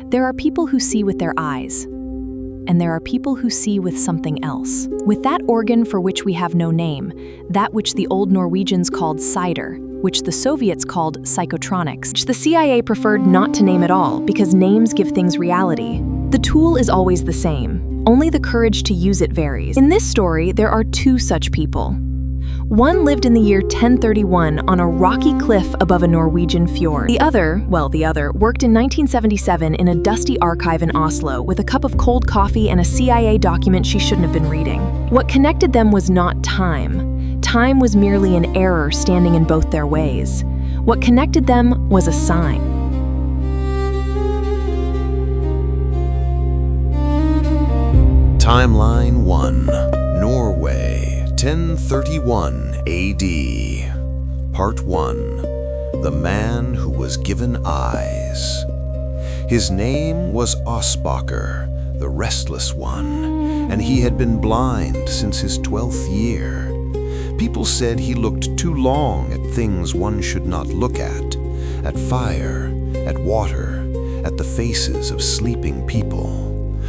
There are people who see with their eyes, and there are people who see with something else. With that organ for which we have no name, that which the old Norwegians called Seidr, which the Soviets called psychotronics, which the CIA preferred not to name at all because names give things reality. The tool is always the same, only the courage to use it varies. In this story, there are two such people. One lived in the year 1031 on a rocky cliff above a Norwegian fjord. The other worked in 1977 in a dusty archive in Oslo with a cup of cold coffee and a CIA document she shouldn't have been reading. What connected them was not time. Time was merely an error standing in both their ways. What connected them was a sign. Timeline 1, Norway, 1031 AD. Part 1, The Man Who Was Given Eyes. His name was Osbakker, the Restless One, and he had been blind since his 12th year. People said he looked too long at things one should not look at fire, at water, at the faces of sleeping people.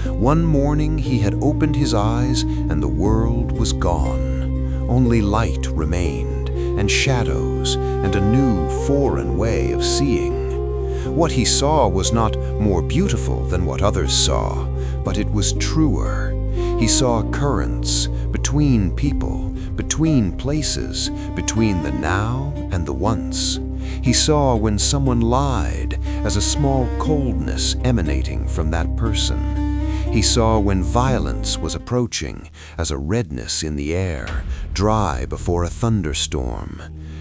One morning he had opened his eyes and the world was gone. Only light remained, and shadows, and a new foreign way of seeing. What he saw was not more beautiful than what others saw, but it was truer. He saw currents between people, between places, between the now and the once. He saw when someone lied as a small coldness emanating from that person. He saw when violence was approaching as a redness in the air, dry before a thunderstorm.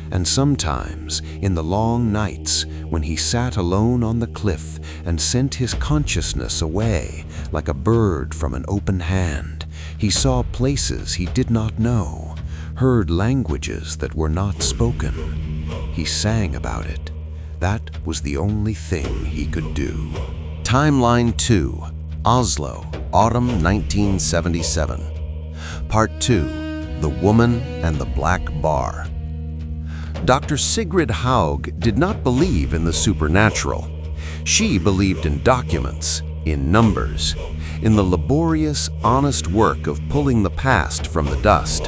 And sometimes, in the long nights, when he sat alone on the cliff and sent his consciousness away like a bird from an open hand, he saw places he did not know, heard languages that were not spoken. He sang about it. That was the only thing he could do. Timeline 2, Oslo, autumn 1977. Part 2, The Woman and the Black Bar. Dr. Sigrid Haug did not believe in the supernatural. She believed in documents, in numbers, in the laborious, honest work of pulling the past from the dust.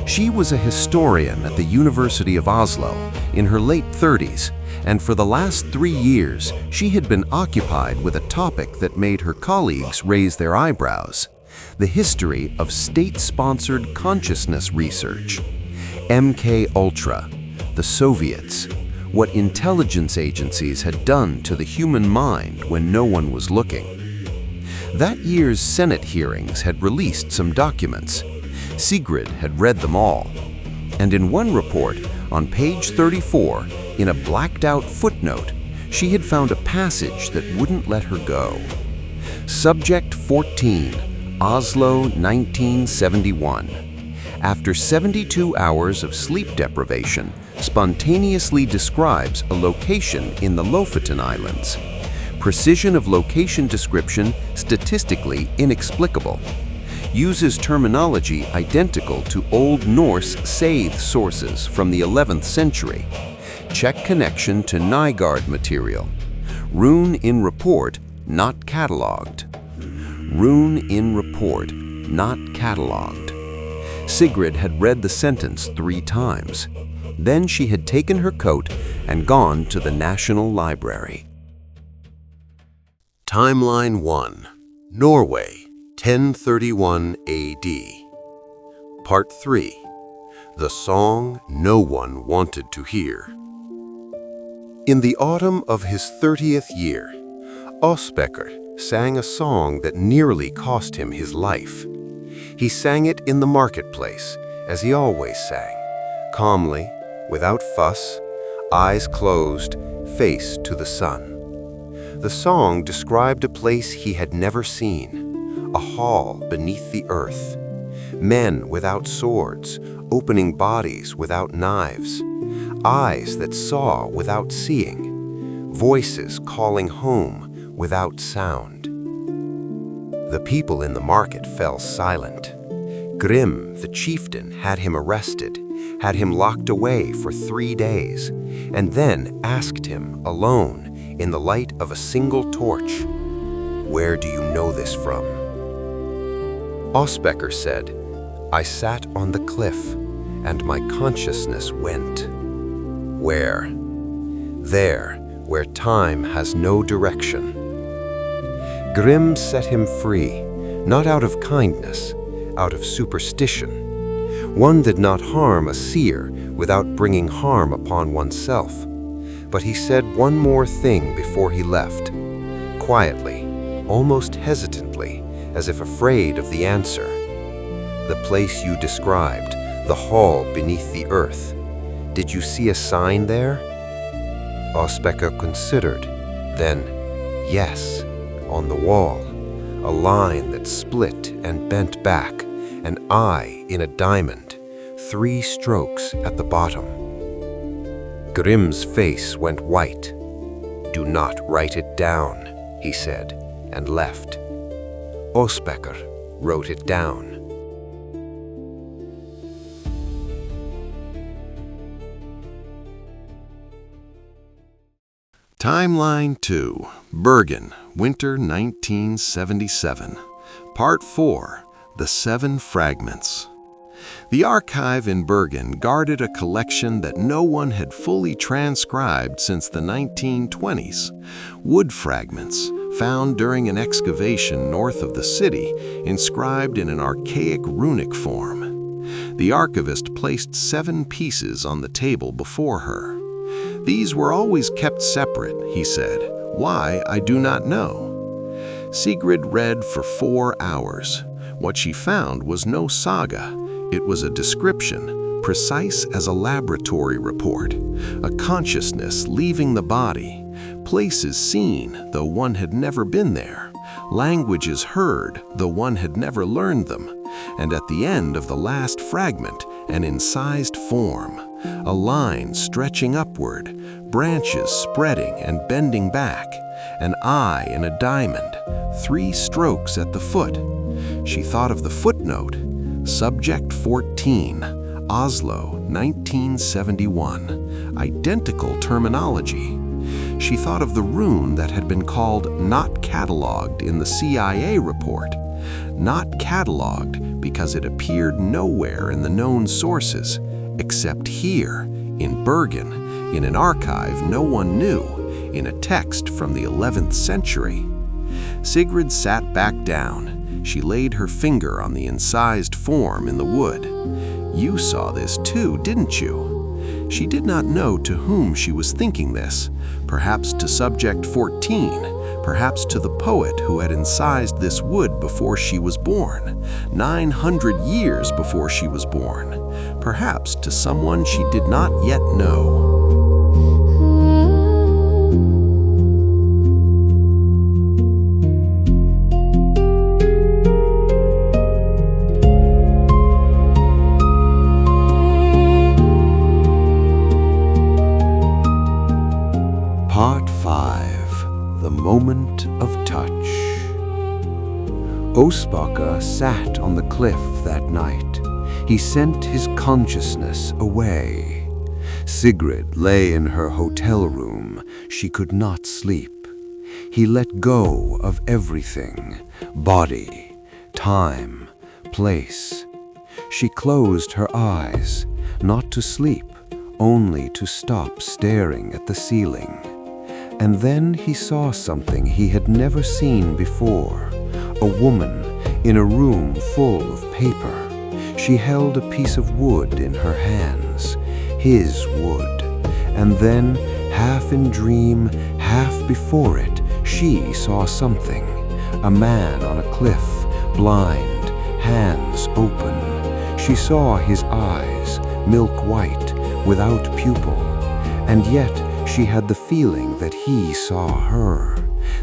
She was a historian at the University of Oslo in her late 30s, and for the last 3 years, she had been occupied with a topic that made her colleagues raise their eyebrows: the history of state-sponsored consciousness research. MK Ultra, the Soviets, what intelligence agencies had done to the human mind when no one was looking. That year's Senate hearings had released some documents. Sigrid had read them all, and in one report, on page 34, in a blacked-out footnote, she had found a passage that wouldn't let her go. Subject 14, Oslo 1971. After 72 hours of sleep deprivation, spontaneously describes a location in the Lofoten Islands. Precision of location description statistically inexplicable. Uses terminology identical to Old Norse SEIÐR sources from the 11th century. Check connection to Nygard material. Rune in report, not catalogued. Rune in report, not catalogued. Sigrid had read the sentence 3 times. Then she had taken her coat and gone to the National Library. Timeline 1, Norway, 1031 AD. Part 3, The Song No One Wanted to Hear. In the autumn of his 30th year, Osbakker sang a song that nearly cost him his life. He sang it in the marketplace, as he always sang, calmly, without fuss, eyes closed, face to the sun. The song described a place he had never seen, a hall beneath the earth, men without swords, opening bodies without knives, eyes that saw without seeing, voices calling home without sound. The people in the market fell silent. Grim, the chieftain, had him arrested, had him locked away for 3 days, and then asked him, alone, in the light of a single torch. "Where do you know this from?" Osbecker said, "I sat on the cliff, and my consciousness went." Where? There, where time has no direction. Grimm set him free, not out of kindness, out of superstition. One did not harm a seer without bringing harm upon oneself. But he said one more thing before he left, quietly, almost hesitantly, as if afraid of the answer. "The place you described, the hall beneath the earth, did you see a sign there?" Osbecker considered. Then, yes, on the wall, a line that split and bent back, an eye in a diamond, 3 strokes at the bottom. Grimm's face went white. "Do not write it down," he said, and left. Osbecker wrote it down. Timeline 2, Bergen, Winter 1977. Part 4, The 7 Fragments. The archive in Bergen guarded a collection that no one had fully transcribed since the 1920s. Wood fragments, found during an excavation north of the city, inscribed in an archaic runic form. The archivist placed 7 pieces on the table before her. "These were always kept separate," he said. "Why, I do not know." Sigrid read for 4 hours. What she found was no saga. It was a description, precise as a laboratory report. A consciousness leaving the body. Places seen, though one had never been there. Languages heard, though one had never learned them. And at the end of the last fragment, an incised form. A line stretching upward, branches spreading and bending back, an eye in a diamond, 3 strokes at the foot. She thought of the footnote, Subject 14, Oslo, 1971, identical terminology. She thought of the rune that had been called not catalogued in the CIA report. Not catalogued because it appeared nowhere in the known sources, except here, in Bergen, in an archive no one knew, in a text from the 11th century. Sigrid sat back down. She laid her finger on the incised form in the wood. "You saw this too, didn't you?" She did not know to whom she was thinking this. Perhaps to Subject 14, perhaps to the poet who had incised this wood before she was born, 900 years before she was born. Perhaps to someone she did not yet know. Part 5, The Moment of Touch. Osbecker sat on the cliff that night. He sent his consciousness away. Sigrid lay in her hotel room. She could not sleep. He let go of everything, body, time, place. She closed her eyes, not to sleep, only to stop staring at the ceiling. And then he saw something he had never seen before. A woman in a room full of paper. She held a piece of wood in her hands, his wood. And then, half in dream, half before it, she saw something. A man on a cliff, blind, hands open. She saw his eyes, milk white, without pupil. And yet, she had the feeling that he saw her,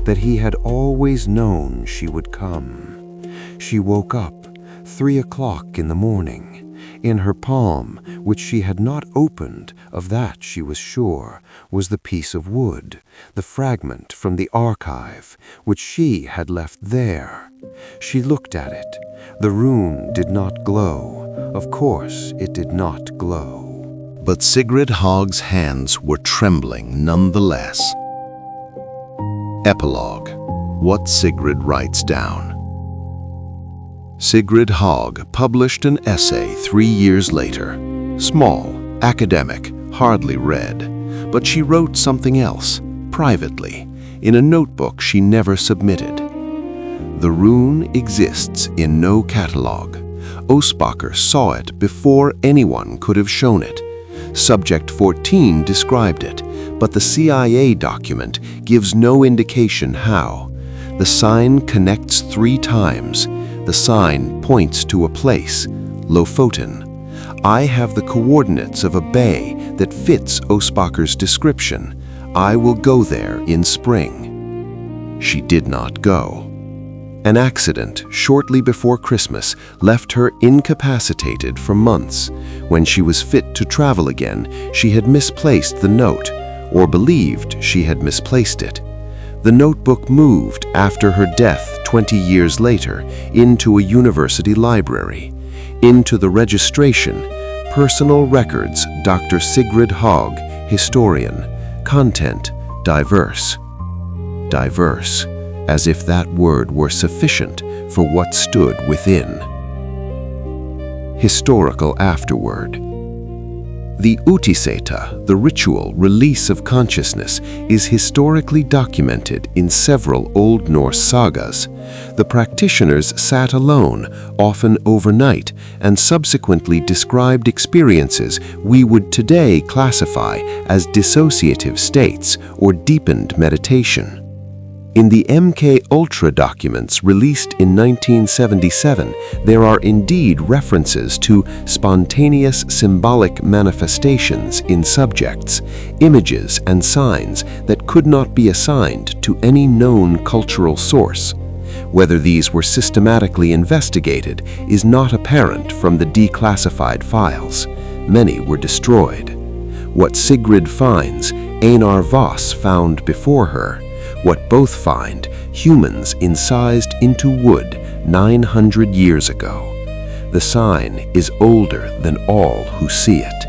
that he had always known she would come. She woke up, 3 o'clock in the morning. In her palm, which she had not opened, of that she was sure, was the piece of wood, the fragment from the archive, which she had left there. She looked at it. The rune did not glow. Of course it did not glow. But Sigrid Haug's hands were trembling nonetheless. Epilogue. What Sigrid Writes Down. Sigrid Haug published an essay 3 years later. Small, academic, hardly read, but she wrote something else, privately, in a notebook she never submitted. The rune exists in no catalogue. Osbacher saw it before anyone could have shown it. Subject 14 described it, but the CIA document gives no indication how. The sign connects 3 times. The sign points to a place, Lofoten. I have the coordinates of a bay that fits Osbacher's description. I will go there in spring. She did not go. An accident shortly before Christmas left her incapacitated for months. When she was fit to travel again, she had misplaced the note, or believed she had misplaced it. The notebook moved after her death 20 years later into a university library. Into the registration, Personal Records, Dr. Sigrid Haug, historian. Content, diverse. Diverse, as if that word were sufficient for what stood within. Historical afterword. The Utiseta, the ritual release of consciousness, is historically documented in several Old Norse sagas. The practitioners sat alone, often overnight, and subsequently described experiences we would today classify as dissociative states or deepened meditation. In the MK Ultra documents released in 1977, there are indeed references to spontaneous symbolic manifestations in subjects, images and signs that could not be assigned to any known cultural source. Whether these were systematically investigated is not apparent from the declassified files. Many were destroyed. What Sigrid finds, Einar Voss found before her. What both find, humans incised into wood 900 years ago. The sign is older than all who see it.